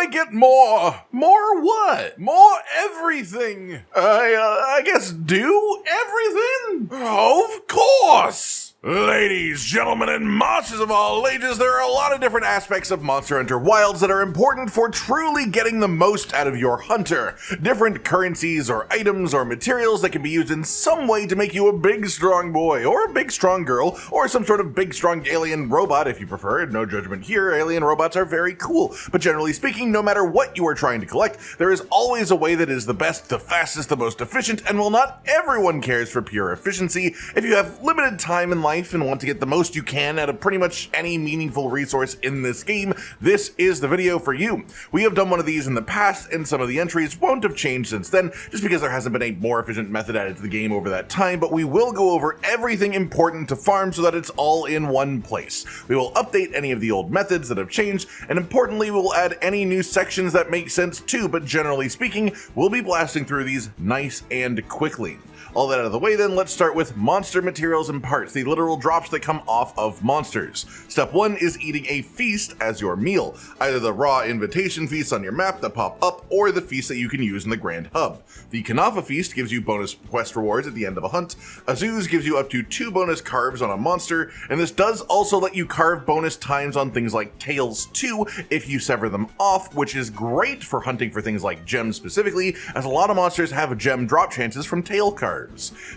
I get more? More what? More everything. I guess do everything? Of course! Ladies, gentlemen, and monsters of all ages, there are a lot of different aspects of Monster Hunter Wilds that are important for truly getting the most out of your hunter. Different currencies or items or materials that can be used in some way to make you a big strong boy, or a big strong girl, or some sort of big strong alien robot if you prefer. No judgment here, alien robots are very cool. But generally speaking, no matter what you are trying to collect, there is always a way that is the best, the fastest, the most efficient, and while not everyone cares for pure efficiency, if you have limited time in life and want to get the most you can out of pretty much any meaningful resource in this game, this is the video for you. We have done one of these in the past, and some of the entries won't have changed since then, just because there hasn't been a more efficient method added to the game over that time, but we will go over everything important to farm so that it's all in one place. We will update any of the old methods that have changed, and importantly, we will add any new sections that make sense too, but generally speaking, we'll be blasting through these nice and quickly. All that out of the way then, let's start with monster materials and parts, the literal drops that come off of monsters. Step 1 is eating a feast as your meal, either the raw invitation feasts on your map that pop up, or the feast that you can use in the Grand Hub. The Kanafa feast gives you bonus quest rewards at the end of a hunt, Azuz gives you up to 2 bonus carves on a monster, and this does also let you carve bonus times on things like tails too, if you sever them off, which is great for hunting for things like gems specifically, as a lot of monsters have gem drop chances from tail carves.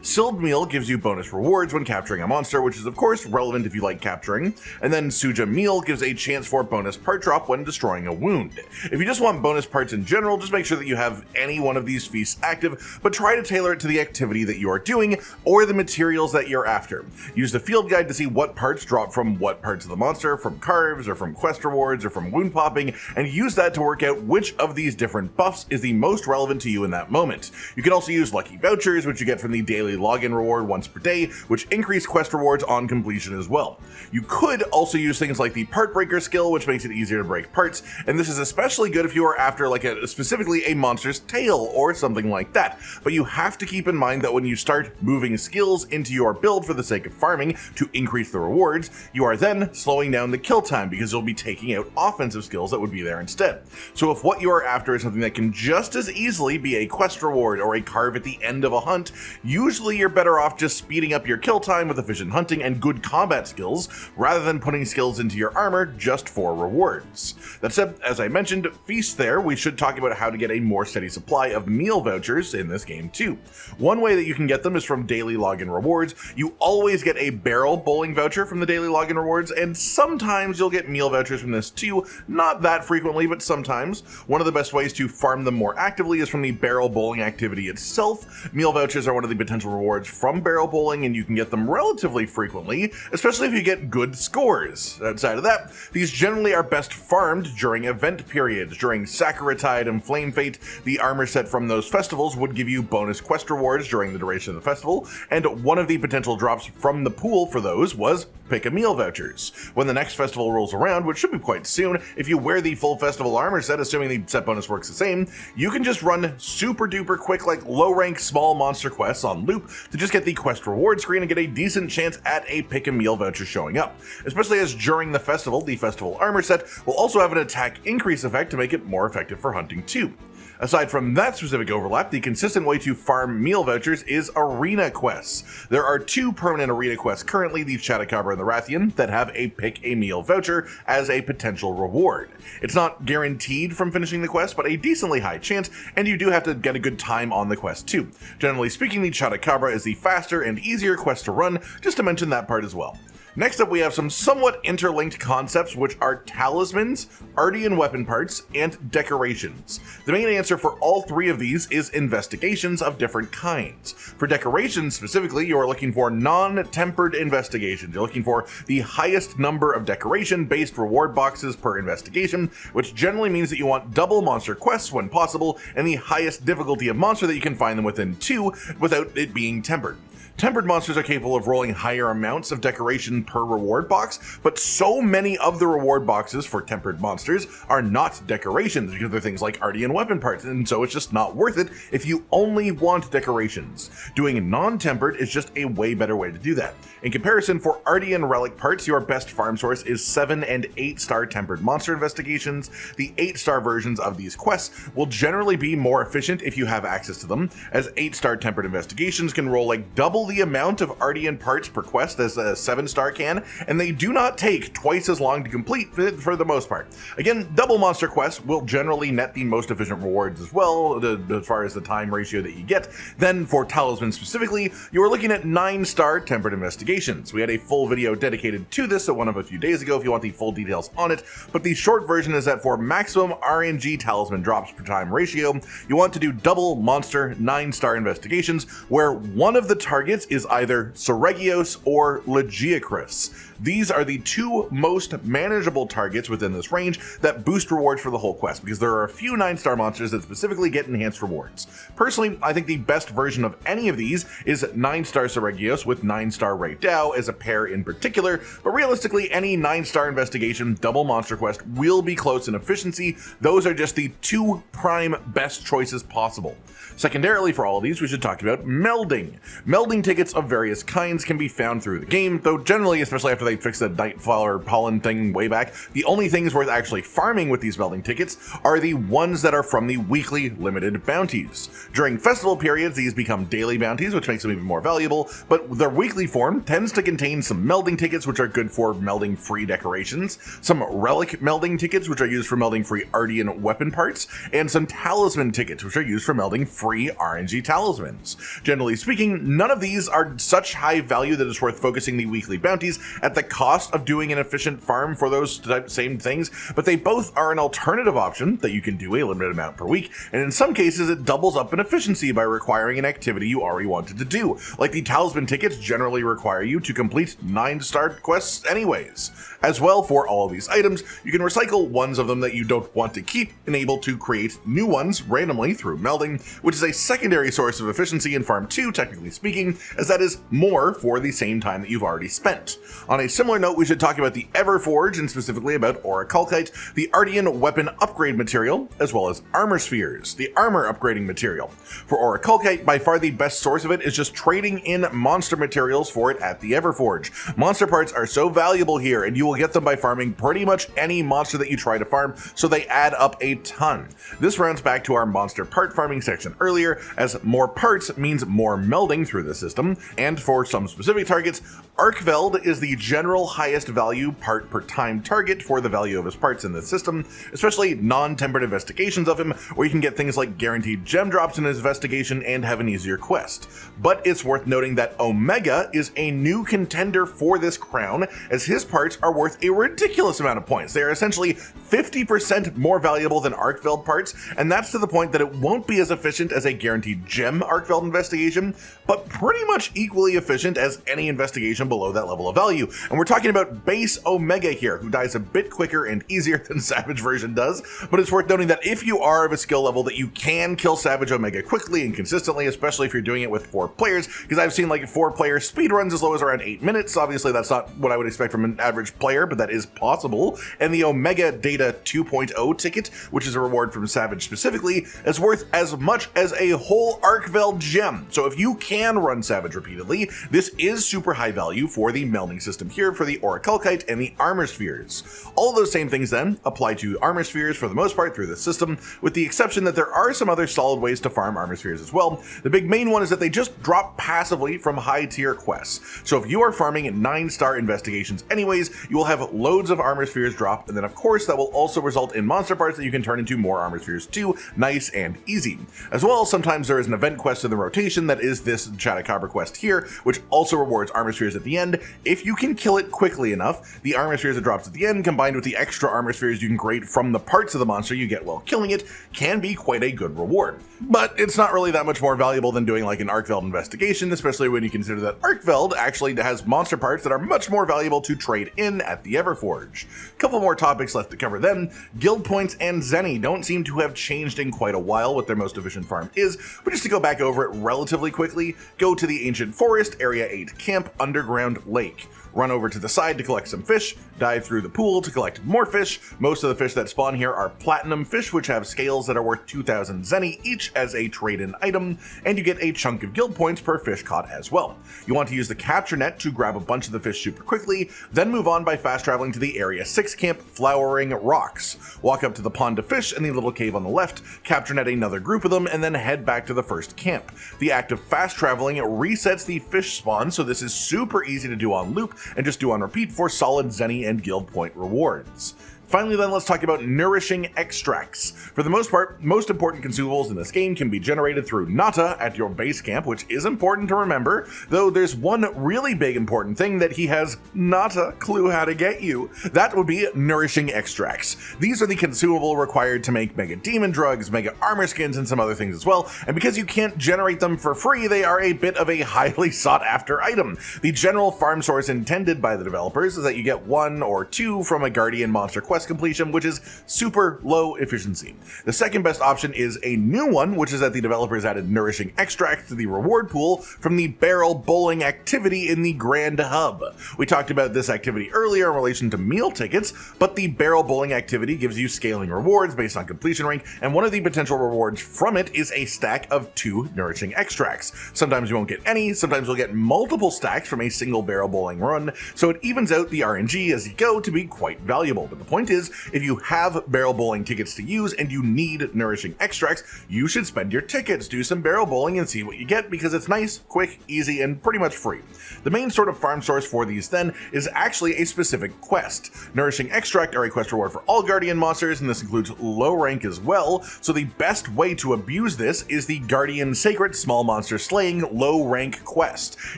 Silled Meal gives you bonus rewards when capturing a monster, which is of course relevant if you like capturing, and then Suja Meal gives a chance for bonus part drop when destroying a wound. If you just want bonus parts in general, just make sure that you have any one of these feasts active, but try to tailor it to the activity that you are doing or the materials that you're after. Use the field guide to see what parts drop from what parts of the monster, from carves or from quest rewards or from wound popping, and use that to work out which of these different buffs is the most relevant to you in that moment. You can also use lucky vouchers, which you get from the daily login reward once per day, which increase quest rewards on completion as well. You could also use things like the part breaker skill, which makes it easier to break parts, and this is especially good if you are after specifically a monster's tail or something like that. But you have to keep in mind that when you start moving skills into your build for the sake of farming to increase the rewards, you are then slowing down the kill time because you'll be taking out offensive skills that would be there instead. So if what you are after is something that can just as easily be a quest reward or a carve at the end of a hunt, usually you're better off just speeding up your kill time with efficient hunting and good combat skills, rather than putting skills into your armor just for rewards. That said, as I mentioned, feast there, we should talk about how to get a more steady supply of meal vouchers in this game too. One way that you can get them is from daily login rewards. You always get a barrel bowling voucher from the daily login rewards, and sometimes you'll get meal vouchers from this too, not that frequently, but sometimes. One of the best ways to farm them more actively is from the barrel bowling activity itself. Meal vouchers are one of the potential rewards from barrel bowling, and you can get them relatively frequently, especially if you get good scores. Outside of that, these generally are best farmed during event periods. During Sakuratide and Flame Fate, the armor set from those festivals would give you bonus quest rewards during the duration of the festival, and one of the potential drops from the pool for those was pick a meal vouchers. When the next festival rolls around, which should be quite soon, if you wear the full festival armor set, assuming the set bonus works the same, you can just run super duper quick low rank small monster quests on loop to just get the quest reward screen and get a decent chance at a pick a meal voucher showing up. Especially as during the festival armor set will also have an attack increase effect to make it more effective for hunting too. Aside from that specific overlap, the consistent way to farm meal vouchers is arena quests. There are 2 permanent arena quests currently, the Chatacabra and the Rathian, that have a pick a meal voucher as a potential reward. It's not guaranteed from finishing the quest, but a decently high chance, and you do have to get a good time on the quest too. Generally speaking, the Chatacabra is the faster and easier quest to run, just to mention that part as well. Next up, we have some somewhat interlinked concepts, which are talismans, Artian weapon parts, and decorations. The main answer for all 3 of these is investigations of different kinds. For decorations specifically, you are looking for non-tempered investigations. You're looking for the highest number of decoration-based reward boxes per investigation, which generally means that you want double monster quests when possible, and the highest difficulty of monster that you can find them within 2 without it being tempered. Tempered monsters are capable of rolling higher amounts of decoration per reward box, but so many of the reward boxes for tempered monsters are not decorations because they're things like Artian weapon parts, and so it's just not worth it if you only want decorations. Doing non-tempered is just a way better way to do that. In comparison, for Artian relic parts, your best farm source is 7 and 8 star tempered monster investigations. The 8-star versions of these quests will generally be more efficient if you have access to them, as 8-star tempered investigations can roll like double the amount of Artian parts per quest as a 7-star can, and they do not take twice as long to complete for the most part. Again, double monster quests will generally net the most efficient rewards as well, as far as the time ratio that you get. Then for Talisman specifically, you are looking at 9-star tempered investigations. We had a full video dedicated to this, one of a few days ago if you want the full details on it, but the short version is that for maximum RNG Talisman drops per time ratio, you want to do double monster 9-star investigations, where one of the targets is either seregios or lagiacrus. These are the two most manageable targets within this range that boost rewards for the whole quest, because there are a few 9-star monsters that specifically get enhanced rewards. Personally, I think the best version of any of these is 9-star seregios with 9-star Ray Dow as a pair in particular, but realistically any 9-star investigation double monster quest will be close in efficiency. Those are just the two prime best choices possible. Secondarily, for all of these, we should talk about melding. Melding tickets of various kinds can be found through the game, though generally, especially after they fixed the nightfall pollen thing way back, the only things worth actually farming with these melding tickets are the ones that are from the weekly limited bounties. During festival periods, these become daily bounties, which makes them even more valuable, but their weekly form tends to contain some melding tickets, which are good for melding free decorations, some relic melding tickets, which are used for melding free Artian weapon parts, and some talisman tickets, which are used for melding free RNG talismans. Generally speaking, none of these are such high value that it's worth focusing the weekly bounties at the cost of doing an efficient farm for those same things, but they both are an alternative option that you can do a limited amount per week, and in some cases it doubles up in efficiency by requiring an activity you already wanted to do. Like the talisman tickets generally require you to complete 9-star quests anyways. As well, for all of these items, you can recycle ones of them that you don't want to keep and able to create new ones randomly through melding, which is a secondary source of efficiency in Farm 2, technically speaking, as that is more for the same time that you've already spent. On a similar note, we should talk about the Everforge, and specifically about arkveld, the Artian weapon upgrade material, as well as armor spheres, the armor upgrading material. For arkveld, by far the best source of it is just trading in monster materials for it at the Everforge. Monster parts are so valuable here, and you will get them by farming pretty much any monster that you try to farm, so they add up a ton. This rounds back to our monster part farming section earlier, as more parts means more melding through the system, and for some specific targets, arkveld is the general highest value part per time target for the value of his parts in the system, especially non-tempered investigations of him, where you can get things like guaranteed gem drops in his investigation and have an easier quest. But it's worth noting that Omega is a new contender for this crown, as his parts are worth a ridiculous amount of points. They are essentially 50% more valuable than arkveld parts, and that's to the point that it won't be as efficient as a guaranteed gem arkveld investigation, but pretty much equally efficient as any investigation below that level of value. And we're talking about base Omega here, who dies a bit quicker and easier than Savage version does, but it's worth noting that if you are of a skill level that you can kill Savage Omega quickly and consistently, especially if you're doing it with 4 players, because I've seen like 4-player speedruns as low as around 8 minutes. Obviously that's not what I would expect from an average player, but that is possible. And the Omega Data 2.0 ticket, which is a reward from Savage specifically, is worth as much as a whole arkveld gem. So if you can run Savage repeatedly, this is super high value for the melding system here for the arkveld and the armor spheres. All of those same things then apply to armor spheres for the most part through the system, with the exception that there are some other solid ways to farm armor spheres as well. The big main one is that they just drop passively from high tier quests. So if you are farming 9-star investigations anyways, you will have loads of armor spheres drop, and then of course that will also result in monster parts that you can turn into more armor spheres too, nice and easy. As well, sometimes there is an event quest in the rotation that is this Chadacabra quest here, which also rewards armor spheres at the end. If you can kill it quickly enough, the armor spheres it drops at the end, combined with the extra armor spheres you can create from the parts of the monster you get while killing it, can be quite a good reward. But it's not really that much more valuable than doing like an arkveld investigation, especially when you consider that arkveld actually has monster parts that are much more valuable to trade in at the Everforge. Couple more topics left to cover then. Guild points and Zenny don't seem to have changed in quite a while what their most efficient farm is, but just to go back over it relatively quickly, go to the Ancient Forest, Area 8 Camp, Underground Lake. Run over to the side to collect some fish, dive through the pool to collect more fish. Most of the fish that spawn here are platinum fish, which have scales that are worth 2,000 Zenny each as a trade-in item, and you get a chunk of guild points per fish caught as well. You want to use the capture net to grab a bunch of the fish super quickly, then move on by fast traveling to the Area 6 Camp, Flowering Rocks. Walk up to the pond to fish in the little cave on the left, capture net another group of them, and then head back to the first camp. The act of fast traveling resets the fish spawn, so this is super easy to do on loop, and just do on repeat for solid Zenny and guild point rewards. Finally then, let's talk about Nourishing Extracts. For the most part, most important consumables in this game can be generated through Nata at your base camp, which is important to remember, though there's one really big important thing that he has not a clue how to get you. That would be Nourishing Extracts. These are the consumable required to make mega demon drugs, mega armor skins, and some other things as well, and because you can't generate them for free, they are a bit of a highly sought after item. The general farm source intended by the developers is that you get 1 or 2 from a Guardian monster quest completion, which is super low efficiency. The second best option is a new one, which is that the developers added Nourishing Extracts to the reward pool from the barrel bowling activity in the Grand Hub. We talked about this activity earlier in relation to meal tickets, but the barrel bowling activity gives you scaling rewards based on completion rank, and one of the potential rewards from it is a stack of 2 Nourishing Extracts. Sometimes you won't get any, sometimes you'll get multiple stacks from a single barrel bowling run, so it evens out the RNG as you go to be quite valuable. But the point is, if you have barrel bowling tickets to use and you need Nourishing Extracts, you should spend your tickets, do some barrel bowling and see what you get, because it's nice, quick, easy, and pretty much free. The main sort of farm source for these then is actually a specific quest. Nourishing Extract are a quest reward for all Guardian monsters, and this includes low rank as well, so the best way to abuse this is the Guardian Sacred Small Monster Slaying low rank quest.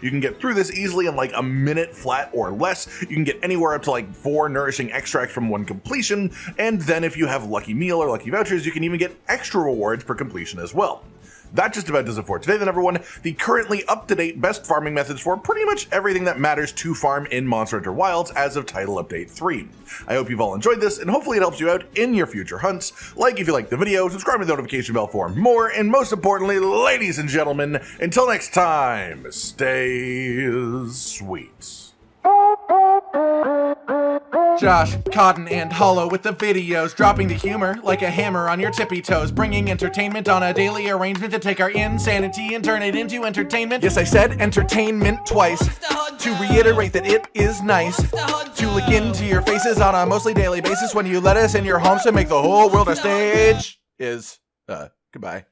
You can get through this easily in like a minute flat or less. You can get anywhere up to like 4 Nourishing Extracts from one completion, and then if you have lucky meal or lucky vouchers, you can even get extra rewards per completion as well. That just about does it for today then, everyone. The currently up-to-date best farming methods for pretty much everything that matters to farm in Monster Hunter Wilds as of Title Update 3. I hope you've all enjoyed this, and hopefully it helps you out in your future hunts. Like if you liked the video, subscribe to the notification bell for more, and most importantly, ladies and gentlemen, until next time, stay sweet. Josh, Cotton, and Hollow with the videos, dropping the humor like a hammer on your tippy toes, bringing entertainment on a daily arrangement to take our insanity and turn it into entertainment. Yes, I said entertainment twice, to reiterate that it is nice to look into your faces on a mostly daily basis when you let us in your homes to make the whole world a stage. Goodbye.